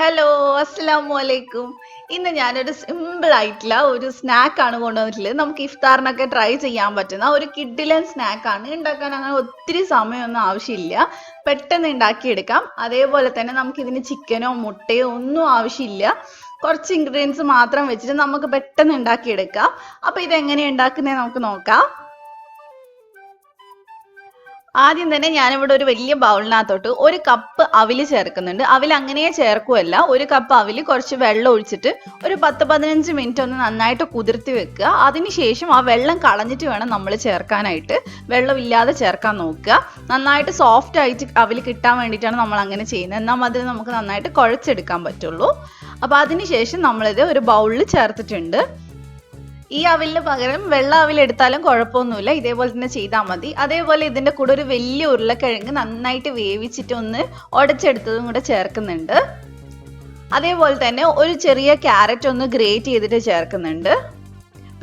Hello, അസ്സലാമു അലൈക്കും. ഇന്ന് ഞാനൊരു സിമ്പിൾ ആയിട്ടുള്ള ഒരു സ്നാക്കാണ് കൊണ്ടുവന്നിട്ടുള്ളത്. നമുക്ക് ഇഫ്താറിനൊക്കെ ട്രൈ ചെയ്യാൻ പറ്റുന്ന ഒരു കിഡിലൻ സ്നാക്കാണ്. ഉണ്ടാക്കാൻ അങ്ങനെ ഒത്തിരി സമയമൊന്നും ആവശ്യമില്ല. പെട്ടെന്ന് ഉണ്ടാക്കിയെടുക്കാം. അതേപോലെ തന്നെ നമുക്ക് ഇതിന് ചിക്കനോ മുട്ടയോ ഒന്നും ആവശ്യമില്ല. കുറച്ച് ഇൻഗ്രീഡിയൻസ് മാത്രം വെച്ചിട്ട് നമുക്ക് പെട്ടെന്ന് ഉണ്ടാക്കിയെടുക്കാം. അപ്പൊ ഇത് എങ്ങനെയാണ് ഉണ്ടാക്കുന്നത് നമുക്ക് നോക്കാം. ആദ്യം തന്നെ ഞാനിവിടെ ഒരു വലിയ ബൗളിനകത്തോട്ട് ഒരു കപ്പ് അവില് ചേർക്കുന്നുണ്ട്. അവിൽ അങ്ങനെ ചേർക്കുമല്ല, ഒരു കപ്പ് അവില് കുറച്ച് വെള്ളം ഒഴിച്ചിട്ട് ഒരു 10-15 മിനിറ്റ് ഒന്ന് നന്നായിട്ട് കുതിർത്തി വെക്കുക. അതിനുശേഷം ആ വെള്ളം കളഞ്ഞിട്ട് വേണം നമ്മൾ ചേർക്കാനായിട്ട്. വെള്ളമില്ലാതെ ചേർക്കാൻ നോക്കുക. നന്നായിട്ട് സോഫ്റ്റ് ആയിട്ട് അവിൽ കിട്ടാൻ വേണ്ടിയിട്ടാണ് നമ്മൾ അങ്ങനെ ചെയ്യുന്നത്. എന്നാൽ അതിൽ നമുക്ക് നന്നായിട്ട് കുഴച്ചെടുക്കാൻ പറ്റുള്ളൂ. അപ്പോൾ അതിനുശേഷം നമ്മളിത് ഒരു ബൗളിൽ ചേർത്തിട്ടുണ്ട്. ഈ അവിലിന് പകരം വെള്ള അവിൽ എടുത്താലും കുഴപ്പമൊന്നുമില്ല, ഇതേപോലെ തന്നെ ചെയ്താൽ മതി. അതേപോലെ ഇതിൻ്റെ കൂടെ ഒരു വലിയ ഉരുളക്കിഴങ്ങ് നന്നായിട്ട് വേവിച്ചിട്ട് ഒന്ന് ഉടച്ചെടുത്തതും കൂടെ ചേർക്കുന്നുണ്ട്. അതേപോലെ തന്നെ ഒരു ചെറിയ ക്യാരറ്റ് ഒന്ന് ഗ്രേറ്റ് ചെയ്തിട്ട് ചേർക്കുന്നുണ്ട്.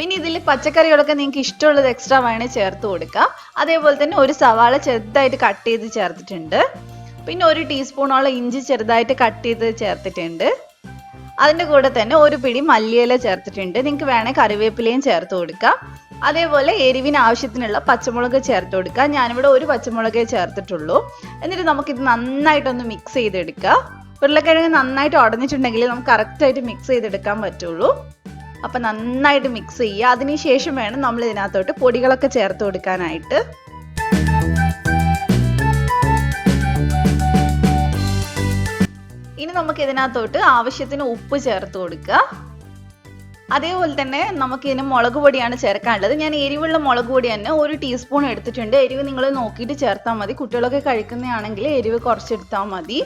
പിന്നെ ഇതിൽ പച്ചക്കറികളൊക്കെ നിങ്ങൾക്ക് ഇഷ്ടമുള്ളത് എക്സ്ട്രാ വേണേൽ ചേർത്ത് കൊടുക്കുക. അതേപോലെ തന്നെ ഒരു സവാള ചെറുതായിട്ട് കട്ട് ചെയ്ത് ചേർത്തിട്ടുണ്ട്. പിന്നെ ഒരു ടീസ്പൂണോളം ഇഞ്ചി ചെറുതായിട്ട് കട്ട് ചെയ്ത് ചേർത്തിട്ടുണ്ട്. അതിൻ്റെ കൂടെ തന്നെ ഒരു പിടി മല്ലിയില ചേർത്തിട്ടുണ്ട്. നിങ്ങൾക്ക് വേണേൽ കറിവേപ്പിലയും ചേർത്ത് കൊടുക്കാം. അതേപോലെ എരിവിന് ആവശ്യത്തിനുള്ള പച്ചമുളക് ചേർത്ത് കൊടുക്കുക. ഞാനിവിടെ ഒരു പച്ചമുളകേ ചേർത്തിട്ടുള്ളൂ. എന്നിട്ട് നമുക്കിത് നന്നായിട്ടൊന്ന് മിക്സ് ചെയ്തെടുക്കുക. ഉരുളക്കിഴങ്ങ് നന്നായിട്ട് ഉടഞ്ഞിട്ടുണ്ടെങ്കിൽ നമുക്ക് കറക്റ്റായിട്ട് മിക്സ് ചെയ്തെടുക്കാൻ പറ്റുള്ളൂ. അപ്പം നന്നായിട്ട് മിക്സ് ചെയ്യുക. അതിനുശേഷം വേണം നമ്മൾ ഇതിനകത്തോട്ട് പൊടികളൊക്കെ ചേർത്ത് കൊടുക്കാനായിട്ട്. ഇനി നമുക്ക് ഇതിനകത്തോട്ട് ആവശ്യത്തിന് ഉപ്പ് ചേർത്ത് കൊടുക്കുക. അതേപോലെ തന്നെ നമുക്ക് ഇതിന് മുളക് പൊടിയാണ് ചേർക്കാനുള്ളത്. ഞാൻ എരിവുള്ള മുളക് പൊടി തന്നെ ഒരു ടീസ്പൂൺ എടുത്തിട്ടുണ്ട്. എരിവ് നിങ്ങൾ നോക്കിയിട്ട് ചേർത്താൽ മതി. കുട്ടികളൊക്കെ കഴിക്കുന്നതാണെങ്കിൽ എരിവ് കുറച്ചെടുത്താൽ മതി.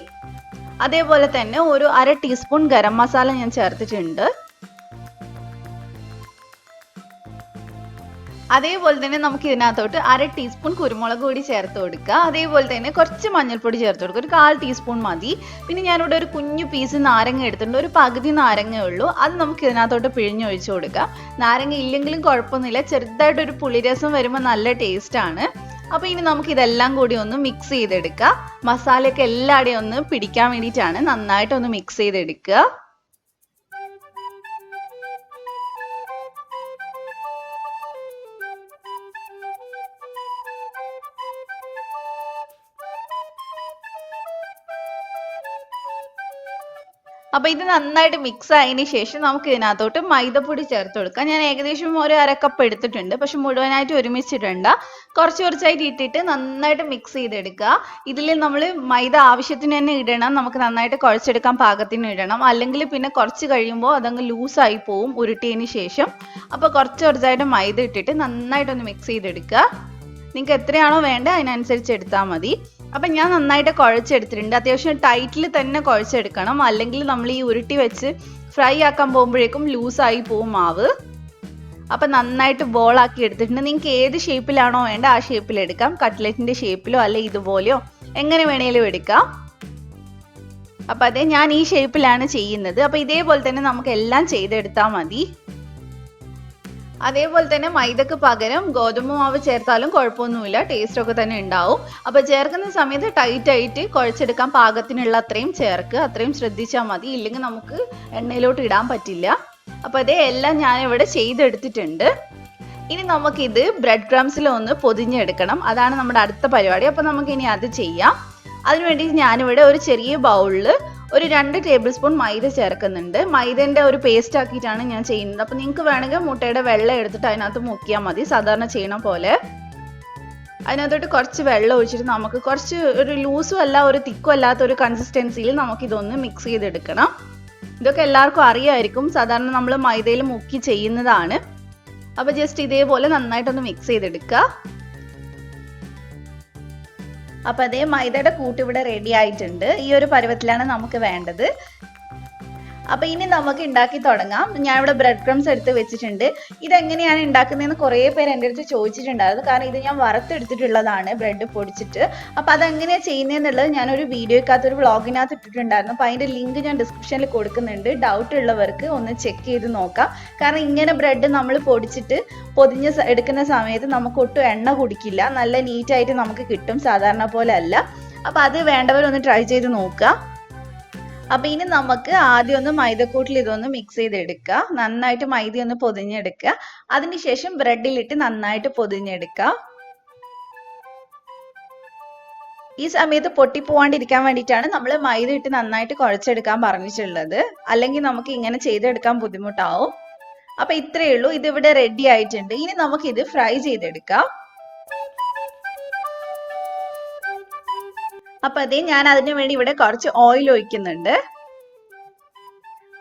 അതേപോലെ തന്നെ ഒരു 1/2 ടീസ്പൂൺ ഗരം മസാല ഞാൻ ചേർത്തിട്ടുണ്ട്. അതേപോലെ തന്നെ നമുക്ക് ഇതിനകത്തോട്ട് 1/2 ടീസ്പൂൺ കുരുമുളക് പൊടി ചേർത്ത് കൊടുക്കുക. അതേപോലെ തന്നെ കുറച്ച് മഞ്ഞൾപ്പൊടി ചേർത്ത് കൊടുക്കുക. ഒരു 1/4 ടീസ്പൂൺ മതി. പിന്നെ ഞാനിവിടെ ഒരു കുഞ്ഞു പീസ് നാരങ്ങ എടുത്തിട്ടുണ്ട്. ഒരു പകുതി നാരങ്ങ ഉള്ളൂ. അത് നമുക്ക് ഇതിനകത്തോട്ട് പിഴിഞ്ഞൊഴിച്ച് കൊടുക്കാം. നാരങ്ങ ഇല്ലെങ്കിലും കുഴപ്പമൊന്നുമില്ല. ചെറുതായിട്ടൊരു പുളിരസം വരുമ്പോൾ നല്ല ടേസ്റ്റാണ്. അപ്പോൾ ഇനി നമുക്ക് ഇതെല്ലാം കൂടി ഒന്ന് മിക്സ് ചെയ്തെടുക്കുക. മസാലയൊക്കെ എല്ലായിടെയും ഒന്ന് പിടിക്കാൻ വേണ്ടിയിട്ടാണ്. നന്നായിട്ടൊന്ന് മിക്സ് ചെയ്തെടുക്കുക. അപ്പോൾ ഇത് നന്നായിട്ട് മിക്സ് ആയതിനു ശേഷം നമുക്ക് ഇതിനകത്തോട്ട് മൈദപ്പൊടി ചേർത്ത് കൊടുക്കാം. ഞാൻ ഏകദേശം ഒരു 1/2 കപ്പ് എടുത്തിട്ടുണ്ട്. പക്ഷെ മുഴുവനായിട്ട് ഒരുമിച്ചിടണ്ട, കുറച്ച് കുറച്ചായിട്ട് ഇട്ടിട്ട് നന്നായിട്ട് മിക്സ് ചെയ്തെടുക്കുക. ഇതിൽ നമ്മൾ മൈദ ആവശ്യത്തിന് തന്നെ ഇടണം. നമുക്ക് നന്നായിട്ട് കുഴച്ചെടുക്കാൻ പാകത്തിന് ഇടണം. അല്ലെങ്കിൽ പിന്നെ കുറച്ച് കഴിയുമ്പോൾ അതങ്ങ് ലൂസായി പോവും ഉരുട്ടിയതിന് ശേഷം. അപ്പോൾ കുറച്ച് കുറച്ചായിട്ട് മൈദ ഇട്ടിട്ട് നന്നായിട്ടൊന്ന് മിക്സ് ചെയ്തെടുക്കുക. നിങ്ങൾക്ക് എത്രയാണോ വേണ്ടത് അതിനനുസരിച്ച് എടുത്താൽ മതി. അപ്പം ഞാൻ നന്നായിട്ട് കുഴച്ചെടുത്തിട്ടുണ്ട്. അത്യാവശ്യം ടൈറ്റിൽ തന്നെ കുഴച്ചെടുക്കണം. അല്ലെങ്കിൽ നമ്മൾ ഈ ഉരുട്ടി വെച്ച് ഫ്രൈ ആക്കാൻ പോകുമ്പോഴേക്കും ലൂസായി പോവും മാവ്. അപ്പം നന്നായിട്ട് ബോളാക്കി എടുത്തിട്ടുണ്ട്. നിങ്ങൾക്ക് ഏത് ഷേപ്പിലാണോ വേണ്ട ആ ഷേപ്പിൽ എടുക്കാം. കട്ട്ലറ്റിൻ്റെ ഷേപ്പിലോ അല്ലെ ഇതുപോലെയോ എങ്ങനെ വേണേലും എടുക്കാം. അപ്പം അതെ, ഞാൻ ഈ ഷേപ്പിലാണ് ചെയ്യുന്നത്. അപ്പം ഇതേപോലെ തന്നെ നമുക്ക് എല്ലാം ചെയ്തെടുത്താൽ മതി. അതേപോലെ തന്നെ മൈദക്ക് പകരം ഗോതമ്പ് മാവ് ചേർത്താലും കുഴപ്പമൊന്നുമില്ല, ടേസ്റ്റ് ഒക്കെ തന്നെ ഉണ്ടാവും. അപ്പോൾ ചേർക്കുന്ന സമയത്ത് ടൈറ്റ് ആയിട്ട് കുഴച്ചെടുക്കാൻ പാകത്തിനുള്ള അത്രയും ചേർക്കുക. അത്രയും ശ്രദ്ധിച്ചാൽ മതി, ഇല്ലെങ്കിൽ നമുക്ക് എണ്ണയിലോട്ട് ഇടാൻ പറ്റില്ല. അപ്പോൾ അതേ എല്ലാം ഞാനിവിടെ ചെയ്തെടുത്തിട്ടുണ്ട്. ഇനി നമുക്കിത് ബ്രെഡ് ക്രംസിൽ ഒന്ന് പൊതിഞ്ഞെടുക്കണം. അതാണ് നമ്മുടെ അടുത്ത പരിപാടി. അപ്പോൾ നമുക്കിനി അത് ചെയ്യാം. അതിനുവേണ്ടി ഞാനിവിടെ ഒരു ചെറിയ ബൗളിൽ ഒരു 2 ടേബിൾ സ്പൂൺ മൈദ ചേർക്കുന്നുണ്ട്. മൈദേൻ്റെ ഒരു പേസ്റ്റ് ആക്കിയിട്ടാണ് ഞാൻ ചെയ്യുന്നത്. അപ്പോൾ നിങ്ങൾക്ക് വേണമെങ്കിൽ മുട്ടയുടെ വെള്ളം എടുത്തിട്ട് അതിനകത്ത് മുക്കിയാൽ മതി, സാധാരണ ചെയ്യണ പോലെ. അതിനകത്തോട്ട് കുറച്ച് വെള്ളം ഒഴിച്ചിട്ട് നമുക്ക് കുറച്ച് ഒരു ലൂസും അല്ല ഒരു തിക്കും അല്ലാത്ത ഒരു കൺസിസ്റ്റൻസിയിൽ നമുക്കിതൊന്ന് മിക്സ് ചെയ്തെടുക്കണം. ഇതൊക്കെ എല്ലാവർക്കും അറിയാമായിരിക്കും, സാധാരണ നമ്മൾ മൈദയിൽ മുക്കി ചെയ്യുന്നതാണ്. അപ്പോൾ ജസ്റ്റ് ഇതേപോലെ നന്നായിട്ടൊന്ന് മിക്സ് ചെയ്തെടുക്കുക. അപ്പം അതേ മൈദയുടെ കൂട്ട് ഇവിടെ റെഡി ആയിട്ടുണ്ട്. ഈ ഒരു പരുവത്തിലാണ് നമുക്ക് വേണ്ടത്. അപ്പോൾ ഇനി നമുക്ക് ഉണ്ടാക്കി തുടങ്ങാം. ഞാൻ ഇവിടെ ബ്രെഡ് ക്രംസ് എടുത്ത് വെച്ചിട്ടുണ്ട്. ഇതെങ്ങനെയാണ് ഉണ്ടാക്കുന്നതെന്ന് കുറേ പേര് എൻ്റെ അടുത്ത് ചോദിച്ചിട്ടുണ്ടായിരുന്നു. കാരണം ഇത് ഞാൻ വറുത്തെടുത്തിട്ടുള്ളതാണ് ബ്രെഡ് പൊടിച്ചിട്ട്. അപ്പോൾ അതെങ്ങനെയാണ് ചെയ്യുന്നതെന്നുള്ളത് ഞാനൊരു വീഡിയോക്കകത്ത് ഒരു വ്ളോഗിനകത്ത് ഇട്ടിട്ടുണ്ടായിരുന്നു. അപ്പോൾ അതിൻ്റെ ലിങ്ക് ഞാൻ ഡിസ്ക്രിപ്ഷനിൽ കൊടുക്കുന്നുണ്ട്. ഡൗട്ട് ഉള്ളവർക്ക് ഒന്ന് ചെക്ക് ചെയ്ത് നോക്കാം. കാരണം ഇങ്ങനെ ബ്രെഡ് നമ്മൾ പൊടിച്ചിട്ട് പൊതിഞ്ഞ് എടുക്കുന്ന സമയത്ത് നമുക്ക് ഒട്ടും എണ്ണ കുടിക്കില്ല, നല്ല നീറ്റായിട്ട് നമുക്ക് കിട്ടും, സാധാരണ പോലെ അല്ല. അപ്പോൾ അത് വേണ്ടവരൊന്ന് ട്രൈ ചെയ്ത് നോക്കുക. അപ്പൊ ഇനി നമുക്ക് ആദ്യം ഒന്ന് മൈദക്കൂട്ടിൽ ഇതൊന്ന് മിക്സ് ചെയ്തെടുക്കുക. നന്നായിട്ട് മൈദ ഒന്ന് പൊതിഞ്ഞെടുക്കുക. അതിനുശേഷം ബ്രെഡിലിട്ട് നന്നായിട്ട് പൊതിഞ്ഞെടുക്കുക. ഈ സമയത്ത് പൊട്ടിപ്പോവാണ്ടിരിക്കാൻ വേണ്ടിയിട്ടാണ് നമ്മൾ മൈദ ഇട്ട് നന്നായിട്ട് കുഴച്ചെടുക്കാൻ പറഞ്ഞിട്ടുള്ളത്. അല്ലെങ്കിൽ നമുക്ക് ഇങ്ങനെ ചെയ്തെടുക്കാൻ ബുദ്ധിമുട്ടാവും. അപ്പൊ ഇത്രയേ ഉള്ളൂ. ഇതിവിടെ റെഡി ആയിട്ടുണ്ട്. ഇനി നമുക്ക് ഇത് ഫ്രൈ ചെയ്തെടുക്കാം. അപ്പൊ അതേ ഞാൻ അതിനു വേണ്ടി ഇവിടെ കുറച്ച് ഓയിൽ ഒഴിക്കുന്നുണ്ട്.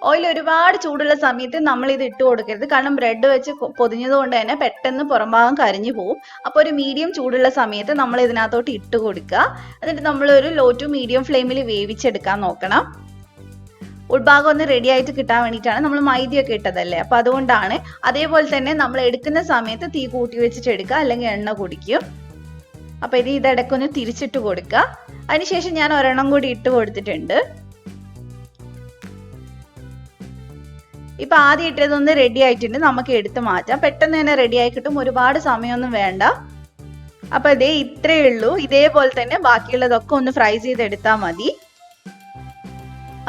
ഓയിൽ ഒരുപാട് ചൂടുള്ള സമയത്ത് നമ്മൾ ഇത് ഇട്ട് കൊടുക്കരുത്. കാരണം ബ്രെഡ് വെച്ച് പൊതിഞ്ഞത് കൊണ്ട് തന്നെ പെട്ടെന്ന് പുറംഭാഗം കരിഞ്ഞു പോകും. അപ്പോൾ ഒരു മീഡിയം ചൂടുള്ള സമയത്ത് നമ്മൾ ഇതിനകത്തോട്ട് ഇട്ട് കൊടുക്കുക. എന്നിട്ട് നമ്മൾ ഒരു ലോ ടു മീഡിയം ഫ്ലെയിമിൽ വേവിച്ചെടുക്കാൻ നോക്കണം. ഉൾഭാഗം ഒന്ന് റെഡി ആയിട്ട് കിട്ടാൻ വേണ്ടിയിട്ടാണ്. നമ്മൾ മൈദയൊക്കെ ഇട്ടതല്ലേ, അപ്പൊ അതുകൊണ്ടാണ്. അതേപോലെ തന്നെ നമ്മൾ എടുക്കുന്ന സമയത്ത് തീ കൂട്ടി വെച്ചിട്ട് എടുക്കുക, അല്ലെങ്കിൽ എണ്ണ കുടിക്കും. അപ്പൊ ഇത് ഇടയ്ക്കൊന്ന് തിരിച്ചിട്ട് കൊടുക്കുക. അതിനുശേഷം ഞാൻ ഒരെണ്ണം കൂടി ഇട്ട് കൊടുത്തിട്ടുണ്ട്. ഇപ്പൊ ആദ്യം ഇട്ടതൊന്ന് റെഡി ആയിട്ടുണ്ട്. നമുക്ക് എടുത്ത് മാറ്റാം. പെട്ടെന്ന് തന്നെ റെഡി ആയി കിട്ടും. ഒരുപാട് സമയമൊന്നും വേണ്ട. അപ്പൊ ഇതേ ഇത്രയേ ഉള്ളൂ. ഇതേപോലെ തന്നെ ബാക്കിയുള്ളതൊക്കെ ഒന്ന് ഫ്രൈ ചെയ്തെടുത്താൽ മതി.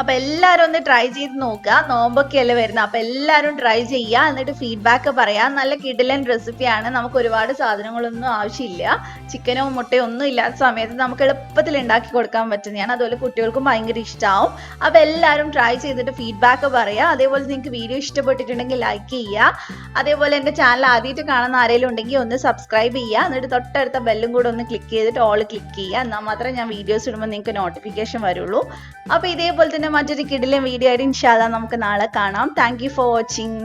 അപ്പൊ എല്ലാരും ഒന്ന് ട്രൈ ചെയ്ത് നോക്കുക. നോമ്പൊക്കെ അല്ലേ വരുന്നത്, അപ്പൊ എല്ലാരും ട്രൈ ചെയ്യുക. എന്നിട്ട് ഫീഡ്ബാക്ക് പറയാം. നല്ല കിടിലൻ റെസിപ്പിയാണ്. നമുക്ക് ഒരുപാട് സാധനങ്ങളൊന്നും ആവശ്യമില്ല. ചിക്കനോ മുട്ടയോ ഒന്നും ഇല്ലാത്ത സമയത്ത് നമുക്ക് എളുപ്പത്തിൽ ഉണ്ടാക്കി കൊടുക്കാൻ പറ്റുന്നതാണ്. അതുപോലെ കുട്ടികൾക്കും ഭയങ്കര ഇഷ്ടമാവും. അപ്പൊ എല്ലാരും ട്രൈ ചെയ്തിട്ട് ഫീഡ്ബാക്ക് പറയാം. അതേപോലെ നിങ്ങൾക്ക് വീഡിയോ ഇഷ്ടപ്പെട്ടിട്ടുണ്ടെങ്കിൽ ലൈക്ക് ചെയ്യുക. അതേപോലെ എന്റെ ചാനൽ ആദ്യമായിട്ട് കാണുന്ന ആരെങ്കിലും ഉണ്ടെങ്കിൽ ഒന്ന് സബ്സ്ക്രൈബ് ചെയ്യുക. എന്നിട്ട് തൊട്ടടുത്ത ബെല്ലും കൂടെ ഒന്ന് ക്ലിക്ക് ചെയ്തിട്ട് ഓൾ ക്ലിക്ക് ചെയ്യുക. എന്നാൽ മാത്രമേ ഞാൻ വീഡിയോസ് ഇടുമ്പോൾ നിങ്ങൾക്ക് നോട്ടിഫിക്കേഷൻ വരുള്ളൂ. അപ്പൊ ഇതേപോലെ തന്നെ മറ്റൊരു കിടിലൻ വീഡിയോ ആയിട്ട് ഇൻഷാ അല്ലാഹ് നമുക്ക് നാളെ കാണാം. Thank you for watching.